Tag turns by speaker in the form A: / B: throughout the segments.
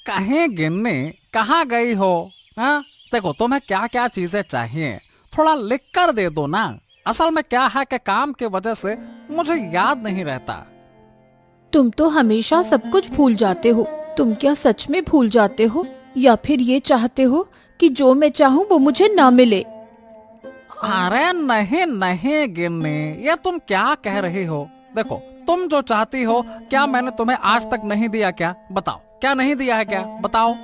A: कहीं गिन्नी, कहाँ गई हो? हाँ, देखो तुम्हें क्या क्या चीजें चाहिए, थोड़ा लिख कर दे दो ना। असल में क्या है कि काम की वजह से मुझे याद नहीं रहता।
B: तुम तो हमेशा सब कुछ भूल जाते हो। तुम क्या सच में भूल जाते हो या फिर ये चाहते हो कि जो मैं चाहूँ वो मुझे ना मिले?
A: अरे नहीं नहीं गिन्नी, ये तुम क्या कह रही हो? देखो, तुम जो चाहती हो, क्या मैंने तुम्हें आज तक नहीं दिया? क्या बताओ, क्या नहीं दिया है? क्या बताओ।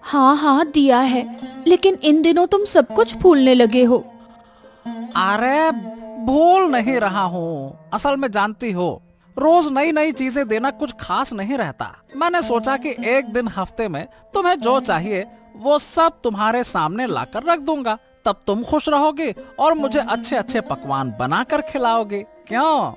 B: हाँ हाँ दिया है, लेकिन इन दिनों तुम सब कुछ भूलने लगे हो।
A: अरे भूल नहीं रहा हूँ, असल में जानती हो, रोज नई नई चीजें देना कुछ खास नहीं रहता। मैंने सोचा कि एक दिन हफ्ते में तुम्हें जो चाहिए वो सब तुम्हारे सामने लाकर रख दूंगा, तब तुम खुश रहोगे और मुझे अच्छे अच्छे पकवान बनाकर खिलाओगे। क्यों?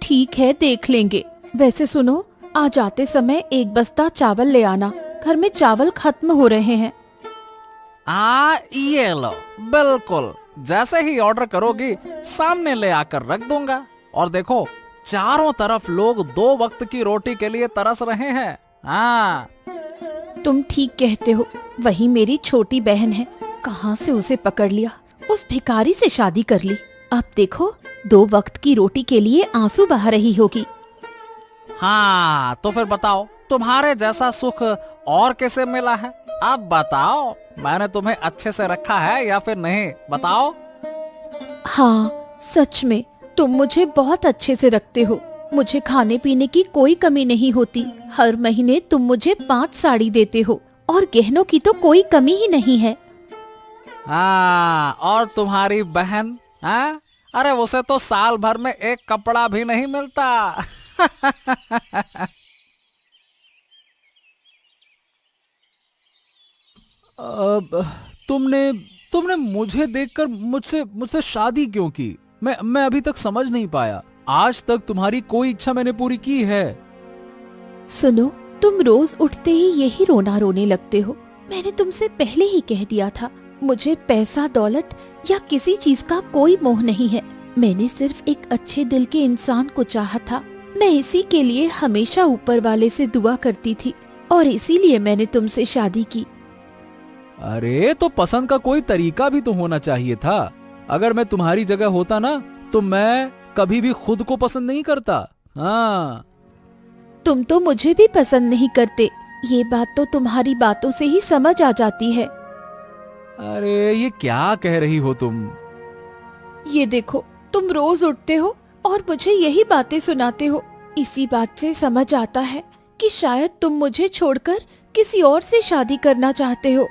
B: ठीक है, देख लेंगे। वैसे सुनो, आज आते समय एक बस्ता चावल ले आना, घर में चावल खत्म हो रहे हैं।
A: ये लो, बिल्कुल जैसे ही ऑर्डर करोगी सामने ले आकर रख दूंगा। और देखो, चारों तरफ लोग 2 वक्त की रोटी के लिए तरस रहे हैं। हाँ।
B: तुम ठीक कहते हो, वही मेरी छोटी बहन है, कहाँ से उसे पकड़ लिया, उस भिखारी से शादी कर ली। अब देखो, 2 वक्त की रोटी के लिए आंसू बहा रही होगी।
A: हाँ, तो फिर बताओ, तुम्हारे जैसा सुख और कैसे मिला है? अब बताओ, मैंने तुम्हें अच्छे से रखा है या फिर नहीं? बताओ।
B: हाँ, सच में तुम मुझे बहुत अच्छे से रखते हो। मुझे खाने पीने की कोई कमी नहीं होती। हर महीने तुम मुझे 5 साड़ी देते हो और गहनों की तो कोई कमी ही नहीं है।
A: हाँ, और तुम्हारी बहन? हाँ, अरे उसे तो साल भर में एक कपड़ा भी नहीं मिलता। अब तुमने तुमने मुझे देखकर मुझसे मुझसे शादी क्यों की? मैं अभी तक समझ नहीं पाया। आज तक तुम्हारी कोई इच्छा मैंने पूरी की है।
B: सुनो, तुम रोज उठते ही यही रोना रोने लगते हो। मैंने तुमसे पहले ही कह दिया था, मुझे पैसा दौलत या किसी चीज का कोई मोह नहीं है। मैंने सिर्फ एक अच्छे दिल के इंसान को चाहा था। मैं इसी के लिए हमेशा ऊपर वाले से दुआ करती थी और इसीलिए मैंने तुमसे शादी की।
A: अरे तो पसंद का कोई तरीका भी तो होना चाहिए था। अगर मैं तुम्हारी जगह होता ना, तो मैं कभी भी खुद को पसंद नहीं करता। हाँ।
B: तुम तो मुझे भी पसंद नहीं करते, ये बात तो तुम्हारी बातों से ही समझ आ जाती है।
A: अरे ये क्या कह रही हो तुम?
B: ये देखो, तुम रोज उठते हो और मुझे यही बातें सुनाते हो। इसी बात से समझ आता है कि शायद तुम मुझे छोड़कर किसी और से शादी करना चाहते हो।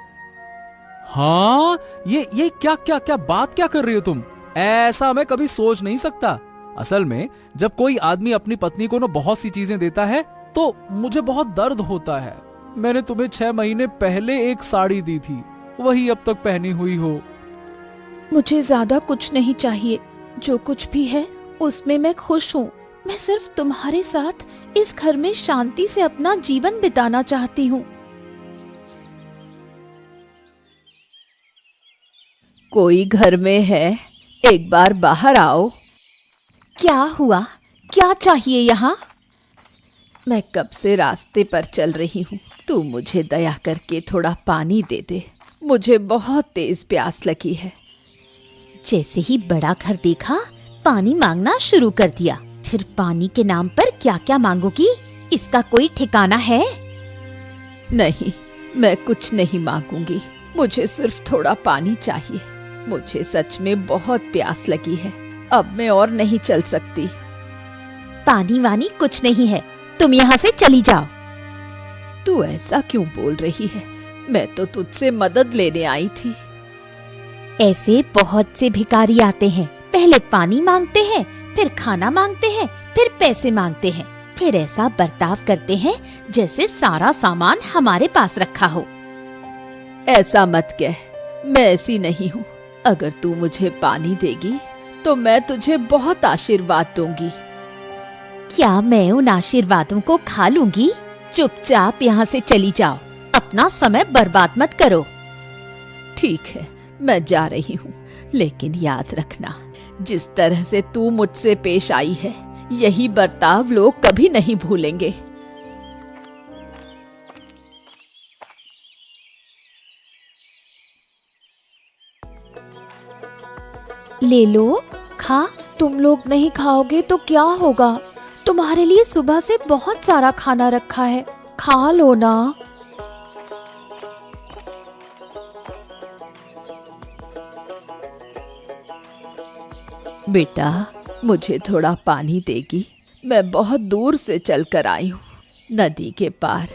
A: हाँ, ये क्या क्या क्या बात क्या कर रही हो तुम? ऐसा मैं कभी सोच नहीं सकता। असल में जब कोई आदमी अपनी पत्नी को ना बहुत सी चीजें देता है तो मुझे बहुत दर्द होता है। मैंने तुम्हें 6 महीने पहले एक साड़ी दी थी, वही अब तक पहनी हुई हो।
B: मुझे ज्यादा कुछ नहीं चाहिए, जो कुछ भी है उसमें मैं खुश हूँ। मैं सिर्फ तुम्हारे साथ इस घर में शांति से अपना जीवन बिताना चाहती हूँ। कोई घर में है? एक बार बाहर आओ। क्या हुआ? क्या चाहिए यहाँ? मैं कब से रास्ते पर चल रही हूँ, तू मुझे दया करके थोड़ा पानी दे दे, मुझे बहुत तेज प्यास लगी है।
C: जैसे ही बड़ा घर देखा, पानी मांगना शुरू कर दिया। फिर पानी के नाम पर क्या क्या मांगोगी, इसका कोई ठिकाना है?
B: नहीं, मैं कुछ नहीं मांगूंगी, मुझे सिर्फ थोड़ा पानी चाहिए। मुझे सच में बहुत प्यास लगी है, अब मैं और नहीं चल सकती।
C: पानी वानी कुछ नहीं है, तुम यहाँ से चली जाओ।
B: तू ऐसा क्यों बोल रही है? मैं तो तुझसे मदद लेने आई थी।
C: ऐसे बहुत से भिखारी आते हैं, पहले पानी मांगते हैं, फिर खाना मांगते हैं, फिर पैसे मांगते हैं, फिर ऐसा बर्ताव करते हैं जैसे सारा सामान हमारे पास रखा हो।
B: ऐसा मत कह, मैं ऐसी नहीं हूँ। अगर तू मुझे पानी देगी तो मैं तुझे बहुत आशीर्वाद दूंगी।
C: क्या मैं उन आशीर्वादों को खा लूंगी? चुपचाप यहाँ से चली जाओ, अपना समय बर्बाद मत करो।
B: ठीक है, मैं जा रही हूँ, लेकिन याद रखना, जिस तरह से तू मुझसे पेश आई है, यही बर्ताव लोग कभी नहीं भूलेंगे। ले लो, खा। तुम लोग नहीं खाओगे तो क्या होगा? तुम्हारे लिए सुबह से बहुत सारा खाना रखा है, खा लो ना।
C: बेटा, मुझे थोड़ा पानी देगी? मैं बहुत दूर से चलकर आई हूँ, नदी के पार।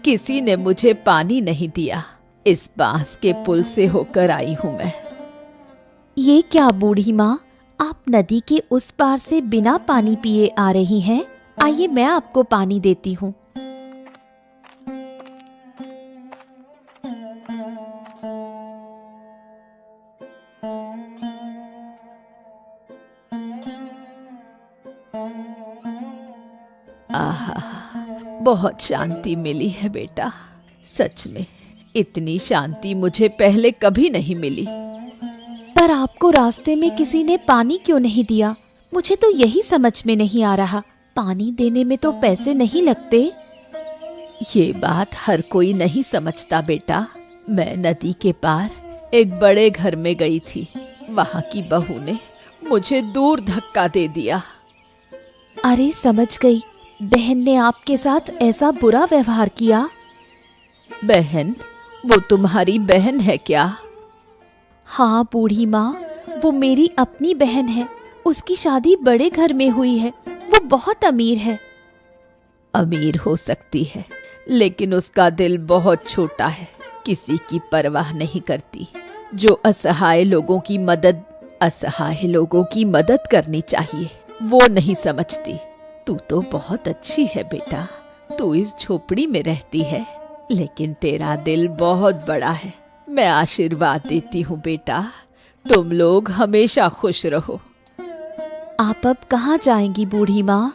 C: किसी ने मुझे पानी नहीं दिया। इस बांस के पुल से होकर आई हूँ मैं।
B: ये क्या बूढ़ी माँ, आप नदी के उस पार से बिना पानी पिए आ रही हैं? आइए मैं आपको पानी देती हूँ।
C: आहा, बहुत शांति मिली है बेटा। सच में इतनी शांति मुझे पहले कभी नहीं मिली।
B: पर आपको रास्ते में किसी ने पानी क्यों नहीं दिया? मुझे तो यही समझ में नहीं आ रहा। पानी देने में तो पैसे नहीं लगते।
C: ये बात हर कोई नहीं समझता बेटा। मैं नदी के पार एक बड़े घर में गई थी। वहाँ की बहू ने मुझे दूर धक्का दे दिया।
B: अरे समझ गई, बहन ने आपके साथ ऐसा बुरा व्यवहार किया।
C: बहन? वो तुम्हारी बहन है क्या?
B: हाँ बूढ़ी माँ, वो मेरी अपनी बहन है। उसकी शादी बड़े घर में हुई है। वो बहुत अमीर है।
C: अमीर हो सकती है, लेकिन उसका दिल बहुत छोटा है। किसी की परवाह नहीं करती। जो असहाय लोगों की मदद करनी चाहिए, वो नहीं समझती। तू तो बहुत अच्छी है बेटा। तू इस झोपड़ी में रहती है, लेकिन तेरा दिल बहुत बड़ा है। मैं आशीर्वाद देती हूँ बेटा, तुम लोग हमेशा खुश रहो।
B: आप अब कहाँ जाएंगी बूढ़ी माँ?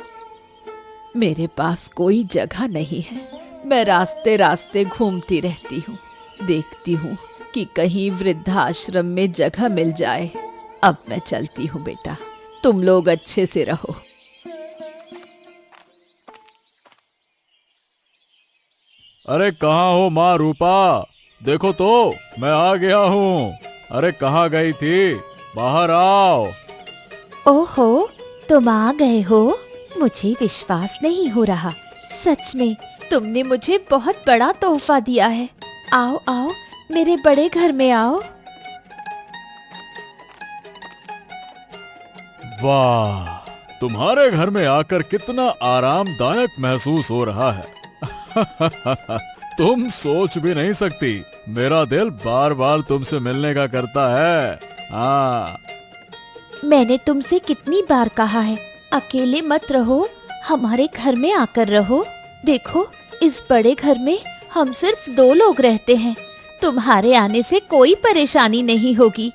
C: मेरे पास कोई जगह नहीं है। मैं रास्ते रास्ते घूमती रहती हूँ, देखती हूँ कि कहीं वृद्धाश्रम में जगह मिल जाए। अब मैं चलती हूँ बेटा, तुम लोग अच्छे से रहो।
D: अरे कहाँ हो माँ रूपा? देखो तो, मैं आ गया हूँ। अरे कहाँ गई थी? बाहर आओ।
B: ओहो, तुम आ गए हो? मुझे विश्वास नहीं हो रहा। सच में तुमने मुझे बहुत बड़ा तोहफा दिया है। आओ आओ, मेरे बड़े घर में आओ।
D: वाह, तुम्हारे घर में आकर कितना आरामदायक महसूस हो रहा है। तुम सोच भी नहीं सकती, मेरा दिल बार बार तुमसे मिलने का करता है। हाँ,
B: मैंने तुमसे कितनी बार कहा है, अकेले मत रहो, हमारे घर में आकर रहो। देखो, इस बड़े घर में हम सिर्फ 2 लोग रहते हैं। तुम्हारे आने से कोई परेशानी नहीं होगी।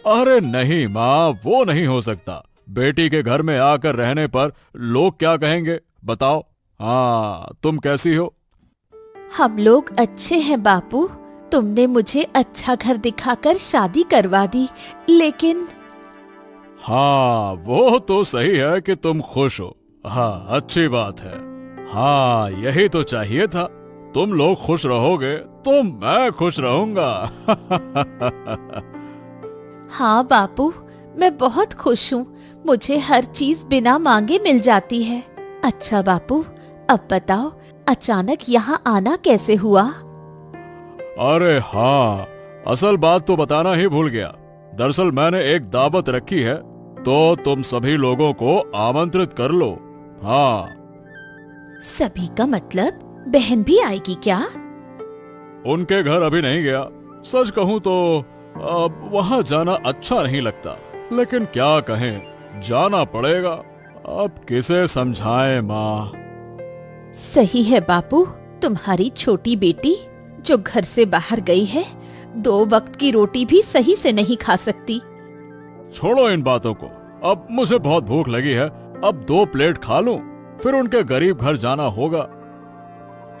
D: अरे नहीं माँ, वो नहीं हो सकता। बेटी के घर में आकर रहने पर लोग क्या कहेंगे बताओ? हाँ, तुम कैसी हो?
B: हम लोग अच्छे हैं बापू। तुमने मुझे अच्छा घर दिखाकर शादी करवा दी, लेकिन
D: हाँ, वो तो सही है कि तुम खुश हो। हाँ, अच्छी बात है। हाँ, यही तो चाहिए था। तुम लोग खुश रहोगे तो मैं खुश रहूंगा।
B: हाँ बापू, मैं बहुत खुश हूँ। मुझे हर चीज बिना मांगे मिल जाती है। अच्छा बापू, अब बताओ, अचानक यहाँ आना कैसे हुआ?
D: अरे हाँ, असल बात तो बताना ही भूल गया। दरअसल मैंने एक दावत रखी है, तो तुम सभी लोगों को आमंत्रित कर लो। हाँ।
B: सभी का मतलब बहन भी आएगी क्या?
D: उनके घर अभी नहीं गया। सच कहूँ तो अब वहाँ जाना अच्छा नहीं लगता, लेकिन क्या कहें, जाना पड़ेगा। अब किसे समझाएं माँ।
B: सही है बापू, तुम्हारी छोटी बेटी जो घर से बाहर गई है, 2 वक्त की रोटी भी सही से नहीं खा सकती।
D: छोड़ो इन बातों को, अब मुझे बहुत भूख लगी है। अब 2 प्लेट खा लूं, फिर उनके गरीब घर जाना होगा।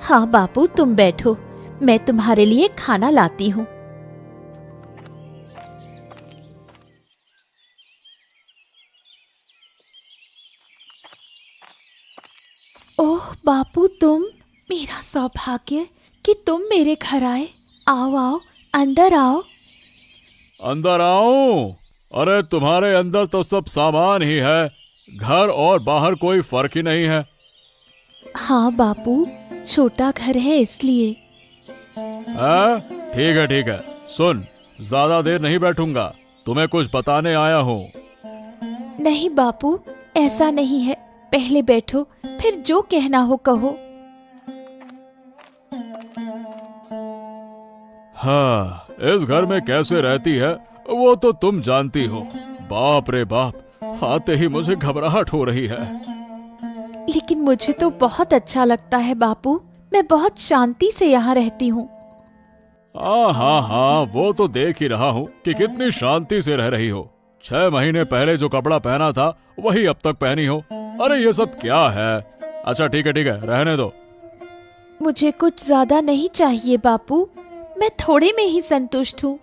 B: हाँ बापू, तुम बैठो, मैं तुम्हारे लिए खाना लाती हूँ। ओह बापू, तुम, मेरा सौभाग्य कि तुम मेरे घर आए। आओ आओ, अंदर आओ।
D: अंदर आऊं? अरे तुम्हारे अंदर तो सब सामान ही है, घर और बाहर कोई फर्क ही नहीं है।
B: हाँ बापू, छोटा घर है इसलिए।
D: ठीक है, सुन, ज्यादा देर नहीं बैठूंगा, तुम्हें कुछ बताने आया हूँ।
B: नहीं बापू, ऐसा नहीं है, पहले बैठो, फिर जो कहना हो कहो।
D: हाँ, इस घर में कैसे रहती है वो तो तुम जानती हो। बाप रे बाप, आते ही मुझे घबराहट हो रही है।
B: लेकिन मुझे तो बहुत अच्छा लगता है बापू, मैं बहुत शांति से यहाँ रहती हूँ।
D: हाँ, वो तो देख ही रहा हूँ कि कितनी शांति से रह रही हो। 6 महीने पहले जो कपड़ा पहना था वही अब तक पहनी हो। अरे ये सब क्या है? अच्छा ठीक है, रहने दो।
B: मुझे कुछ ज्यादा नहीं चाहिए बापू, मैं थोड़े में ही संतुष्ट हूँ।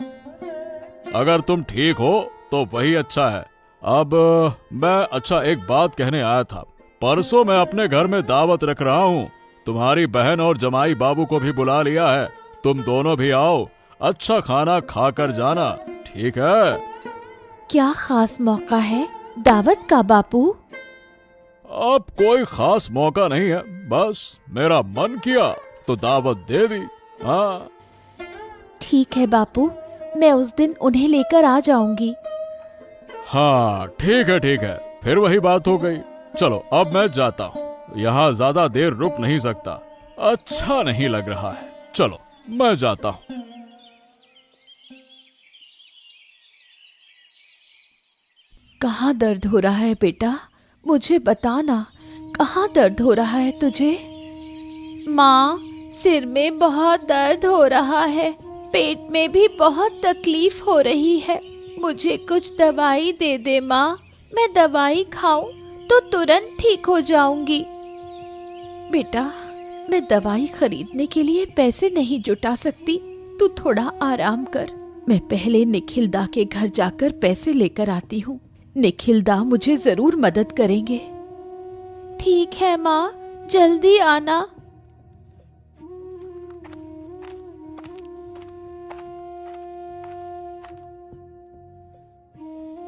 D: अगर तुम ठीक हो तो वही अच्छा है। अब मैं एक बात कहने आया था। परसों मैं अपने घर में दावत रख रहा हूँ। तुम्हारी बहन और जमाई बाबू को भी बुला लिया है। तुम दोनों भी आओ, अच्छा खाना खाकर जाना, ठीक है?
B: क्या खास मौका है दावत का बापू?
D: अब कोई खास मौका नहीं है, बस मेरा मन किया तो दावत दे दी। हाँ
B: ठीक है बापू, मैं उस दिन उन्हें लेकर आ जाऊंगी।
D: हाँ ठीक है, फिर वही बात हो गई। चलो अब मैं जाता हूँ, यहाँ ज्यादा देर रुक नहीं सकता, अच्छा नहीं लग रहा है। चलो मैं जाता हूँ।
B: कहाँ दर्द हो रहा है बेटा, मुझे बताना, कहाँ दर्द हो रहा है तुझे? माँ, सिर में बहुत दर्द हो रहा है, पेट में भी बहुत तकलीफ हो रही है, मुझे कुछ दवाई दे दे माँ, मैं दवाई खाऊं तो तुरंत ठीक हो जाऊंगी। बेटा, मैं दवाई खरीदने के लिए पैसे नहीं जुटा सकती, तू थोड़ा आराम कर, मैं पहले निखिल दा के घर जाकर पैसे लेकर आती हूँ। निखिल दा मुझे जरूर मदद करेंगे। ठीक है माँ, जल्दी आना।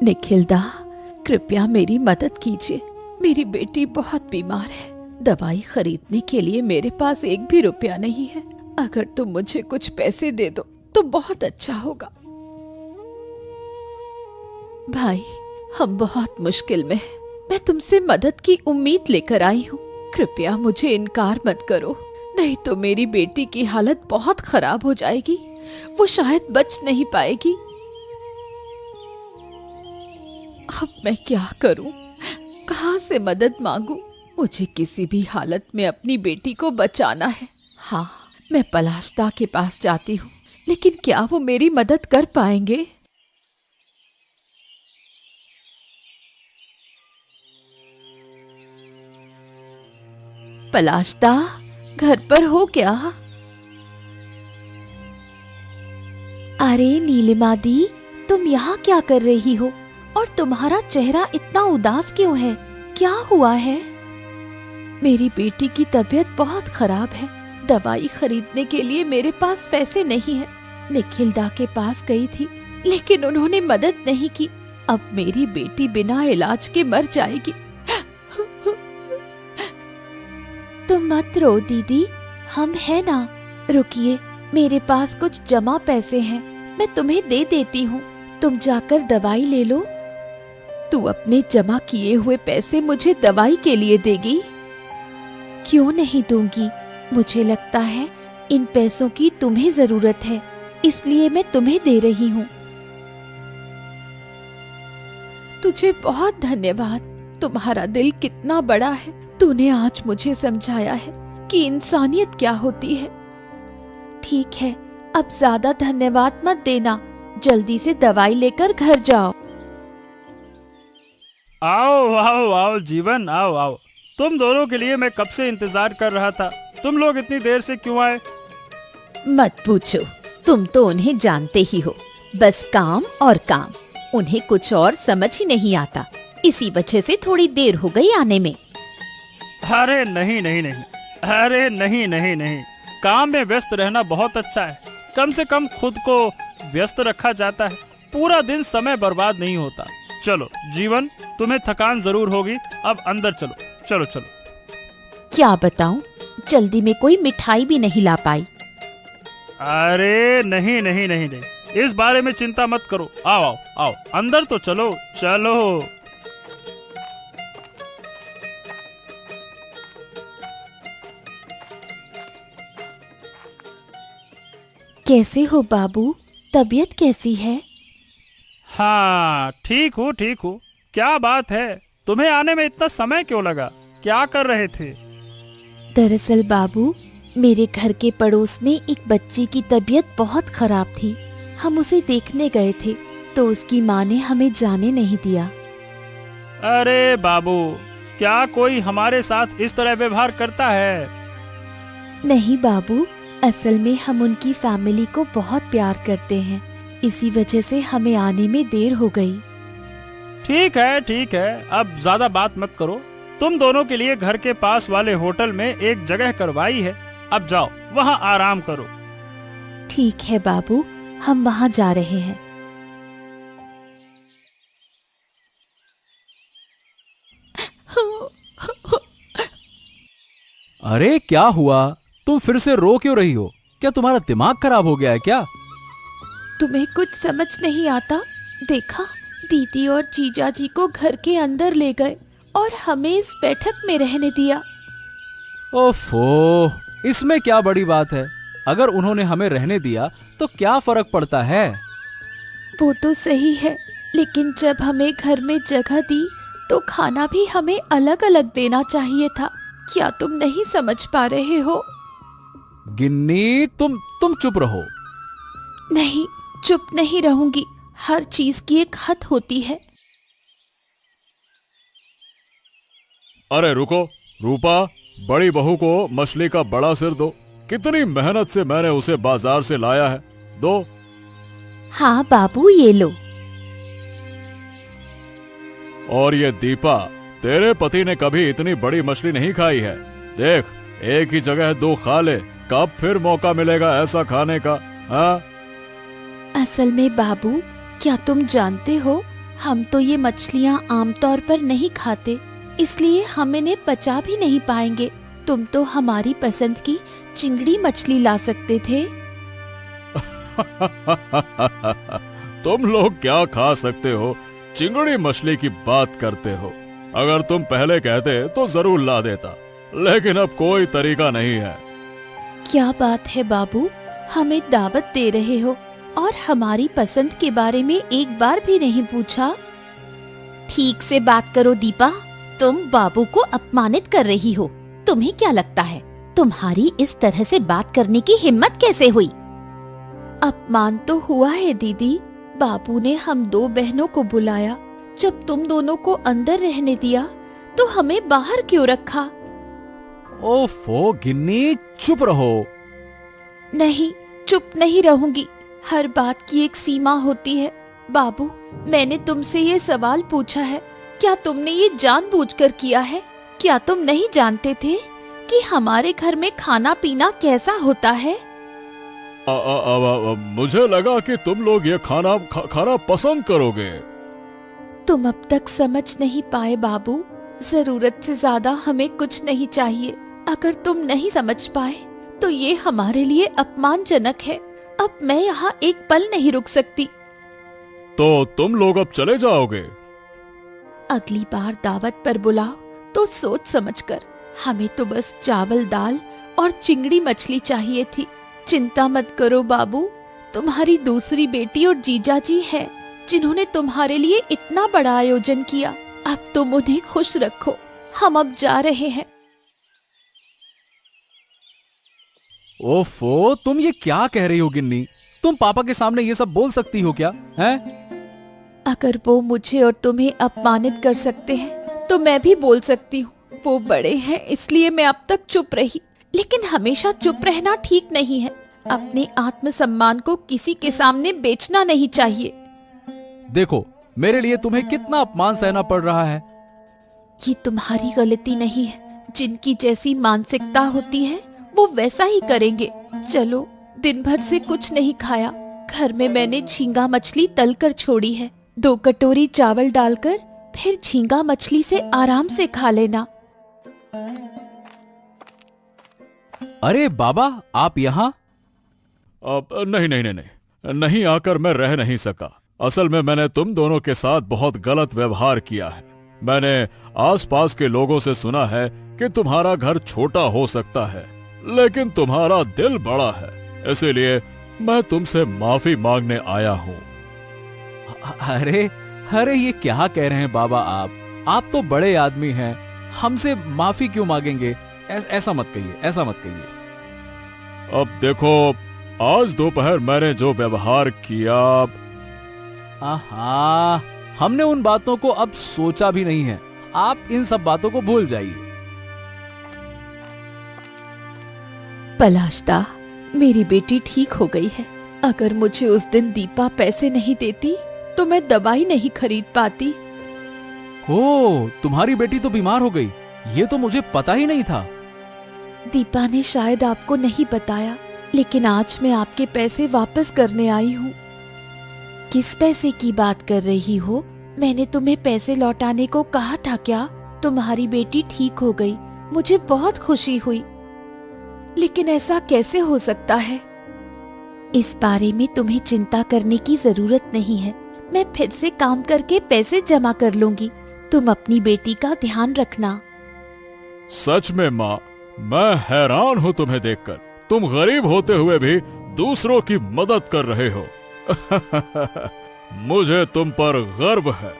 B: निखिल दा, कृपया मेरी मदद कीजिए, मेरी बेटी बहुत बीमार है, दवाई खरीदने के लिए मेरे पास एक भी रुपया नहीं है, अगर तुम मुझे कुछ पैसे दे दो तो बहुत अच्छा होगा। भाई, हम बहुत मुश्किल में हैं, मैं तुमसे मदद की उम्मीद लेकर आई हूँ, कृपया मुझे इनकार मत करो, नहीं तो मेरी बेटी की हालत बहुत खराब हो जाएगी, वो शायद बच नहीं पाएगी। अब मैं क्या करूं? कहां से मदद मांगूं? मुझे किसी भी हालत में अपनी बेटी को बचाना है। हाँ, मैं पलाशदा के पास जाती हूँ, लेकिन क्या वो मेरी मदद कर पाएंगे? पलाशदा, घर पर हो क्या? अरे नीलिमा दी, तुम यहाँ क्या कर रही हो और तुम्हारा चेहरा इतना उदास क्यों है? क्या हुआ है? मेरी बेटी की तबीयत बहुत खराब है, दवाई खरीदने के लिए मेरे पास पैसे नहीं है। निखिल दा के पास गई थी, लेकिन उन्होंने मदद नहीं की। अब मेरी बेटी बिना इलाज के मर जाएगी। तुम मत रो दीदी, हम है ना। रुकिए, मेरे पास कुछ जमा पैसे हैं, मैं तुम्हें दे देती हूँ, तुम जाकर दवाई ले लो। तू अपने जमा किए हुए पैसे मुझे दवाई के लिए देगी? क्यों नहीं दूंगी, मुझे लगता है इन पैसों की तुम्हें जरूरत है, इसलिए मैं तुम्हें दे रही हूँ। तुझे बहुत धन्यवाद, तुम्हारा दिल कितना बड़ा है, तूने आज मुझे समझाया है कि इंसानियत क्या होती है। ठीक है, अब ज्यादा धन्यवाद मत देना, जल्दी से दवाई लेकर घर जाओ।
E: आओ आओ आओ जीवन, आओ आओ, तुम दोनों के लिए मैं कब से इंतजार कर रहा था। तुम लोग इतनी देर से क्यों आए?
C: मत पूछो, तुम तो उन्हें जानते ही हो, बस काम और काम, उन्हें कुछ और समझ ही नहीं आता, इसी वजह से थोड़ी देर हो गई आने में।
E: अरे नहीं नहीं नहीं, अरे नहीं नहीं नहीं, काम में व्यस्त रहना बहुत अच्छा है, कम से कम खुद को व्यस्त रखा जाता है। पूरा दिन समय बर्बाद नहीं होता। चलो जीवन, तुम्हें थकान जरूर होगी, अब अंदर चलो। चलो चलो।
C: क्या बताऊं, जल्दी में कोई मिठाई भी नहीं ला पाई।
E: अरे नहीं नहीं नहीं नहीं, इस बारे में चिंता मत करो। आओ आओ आओ, अंदर तो चलो चलो।
B: कैसे हो बाबू, तबीयत कैसी है?
E: हाँ ठीक हूँ ठीक हूँ। क्या बात है, तुम्हें आने में इतना समय क्यों लगा? क्या कर रहे थे?
B: दरअसल बाबू, मेरे घर के पड़ोस में एक बच्ची की तबीयत बहुत खराब थी। हम उसे देखने गए थे तो उसकी माँ ने हमें जाने नहीं दिया।
E: अरे बाबू, क्या कोई हमारे साथ इस तरह व्यवहार करता है?
B: नहीं बाबू, असल में हम उनकी फैमिली को बहुत प्यार करते हैं, इसी वजह से हमें आने में देर हो गई।
E: ठीक है, अब ज्यादा बात मत करो। तुम दोनों के लिए घर के पास वाले होटल में एक जगह करवाई है, अब जाओ वहाँ आराम करो।
B: ठीक है बाबू, हम वहाँ जा रहे हैं।
A: अरे क्या हुआ? तुम फिर से रो क्यों रही हो? क्या तुम्हारा दिमाग खराब हो गया है क्या?
B: तुम्हें कुछ समझ नहीं आता? देखा, दीदी और जीजा जी को घर के अंदर ले गए और हमें इस बैठक में रहने दिया।
A: ओफो, इसमें क्या बड़ी बात है? अगर उन्होंने हमें रहने दिया तो क्या फर्क पड़ता है?
B: वो तो सही है, लेकिन जब हमें घर में जगह दी तो खाना भी हमें अलग अलग देना चाहिए था। क्या तुम नहीं समझ पा रहे हो?
A: गिन्नी, तुम चुप रहो।
B: नहीं, चुप नहीं रहूंगी। हर चीज की एक हद होती है।
D: अरे रुको रूपा, बड़ी बहू को मछली का बड़ा सिर दो। कितनी मेहनत से मैंने उसे बाजार से लाया है, दो।
C: हाँ बाबू, ये लो।
D: और ये दीपा, तेरे पति ने कभी इतनी बड़ी मछली नहीं खाई है। देख, एक ही जगह दो खा ले, कब फिर मौका मिलेगा ऐसा खाने का? हाँ?
B: असल में बाबू, क्या तुम जानते हो, हम तो ये मछलियाँ आमतौर पर नहीं खाते, इसलिए हम इन्हें पचा भी नहीं पाएंगे। तुम तो हमारी पसंद की चिंगड़ी मछली ला सकते थे।
D: तुम लोग क्या खा सकते हो? चिंगड़ी मछली की बात करते हो। अगर तुम पहले कहते तो जरूर ला देता, लेकिन अब कोई तरीका नहीं है।
B: क्या बात है बाबू, हमें दावत दे रहे हो और हमारी पसंद के बारे में एक बार भी नहीं पूछा।
C: ठीक से बात करो दीपा, तुम बाबू को अपमानित कर रही हो। तुम्हें क्या लगता है, तुम्हारी इस तरह से बात करने की हिम्मत कैसे हुई?
B: अपमान तो हुआ है दीदी। बाबू ने हम दो बहनों को बुलाया, जब तुम दोनों को अंदर रहने दिया तो हमें बाहर क्यों रखा?
A: ओफो गिन्नी, चुप रहो।
B: नहीं, चुप नहीं रहूंगी। हर बात की एक सीमा होती है। बाबू, मैंने तुमसे ये सवाल पूछा है, क्या तुमने ये जानबूझकर किया है? क्या तुम नहीं जानते थे कि हमारे घर में खाना पीना कैसा होता है?
D: मुझे लगा कि तुम लोग ये खाना पसंद करोगे।
B: तुम अब तक समझ नहीं पाए बाबू, जरूरत से ज्यादा हमें कुछ नहीं चाहिए। अगर तुम नहीं समझ पाए तो ये हमारे लिए अपमानजनक है। अब मैं यहाँ एक पल नहीं रुक सकती।
D: तो तुम लोग अब चले जाओगे?
B: अगली बार दावत पर बुलाओ तो सोच समझकर। हमें तो बस चावल दाल और चिंगड़ी मछली चाहिए थी। चिंता मत करो बाबू, तुम्हारी दूसरी बेटी और जीजा जी है जिन्होंने तुम्हारे लिए इतना बड़ा आयोजन किया। अब तुम उन्हें खुश रखो। हम अब जा रहे हैं।
A: ओफो, तुम ये क्या कह रही हो गिन्नी? तुम पापा के सामने ये सब बोल सकती हो क्या? हैं?
B: अगर वो मुझे और तुम्हें अपमानित कर सकते हैं तो मैं भी बोल सकती हूँ। वो बड़े हैं इसलिए मैं अब तक चुप रही, लेकिन हमेशा चुप रहना ठीक नहीं है। अपने आत्मसम्मान को किसी के सामने बेचना नहीं चाहिए।
A: देखो, मेरे लिए तुम्हें कितना अपमान सहना पड़ रहा है।
B: ये तुम्हारी गलती नहीं है। जिनकी जैसी मानसिकता होती है वो वैसा ही करेंगे। चलो, दिन भर से कुछ नहीं खाया, घर में मैंने झींगा मछली तल कर छोड़ी है। 2 कटोरी चावल डालकर फिर झींगा मछली से आराम से खा लेना।
A: अरे बाबा, आप यहाँ?
D: अब नहीं नहीं नहीं नहीं, नहीं आकर मैं रह नहीं सका। असल में मैंने तुम दोनों के साथ बहुत गलत व्यवहार किया है। मैंने आसपास के लोगों से सुना है कि तुम्हारा घर छोटा हो सकता है, लेकिन तुम्हारा दिल बड़ा है। इसीलिए मैं तुमसे माफी मांगने आया हूँ।
A: अरे अरे, ये क्या कह रहे हैं बाबा आप तो बड़े आदमी हैं, हमसे माफी क्यों मांगेंगे? ऐसा मत कहिए, ऐसा मत कहिए।
D: अब देखो, आज दोपहर मैंने जो व्यवहार किया।
A: आहा, हमने उन बातों को अब सोचा भी नहीं है। आप इन सब बातों को भूल जाइए।
B: पलाशदा, मेरी बेटी ठीक हो गई है। अगर मुझे उस दिन दीपा पैसे नहीं देती तो मैं दवाई नहीं खरीद पाती।
A: ओ, तुम्हारी बेटी तो बीमार हो गई, ये तो मुझे पता ही नहीं था।
B: दीपा ने शायद आपको नहीं बताया, लेकिन आज मैं आपके पैसे वापस करने आई हूँ। किस पैसे की बात कर रही हो? मैंने तुम्हें पैसे लौटाने को कहा था क्या? तुम्हारी बेटी ठीक हो गई, मुझे बहुत खुशी हुई। लेकिन ऐसा कैसे हो सकता है? इस बारे में तुम्हें चिंता करने की जरूरत नहीं है। मैं फिर से काम करके पैसे जमा कर लूंगी। तुम अपनी बेटी का ध्यान रखना।
D: सच में माँ, मैं हैरान हूँ तुम्हें देखकर। तुम गरीब होते हुए भी दूसरों की मदद कर रहे हो। मुझे तुम पर गर्व है।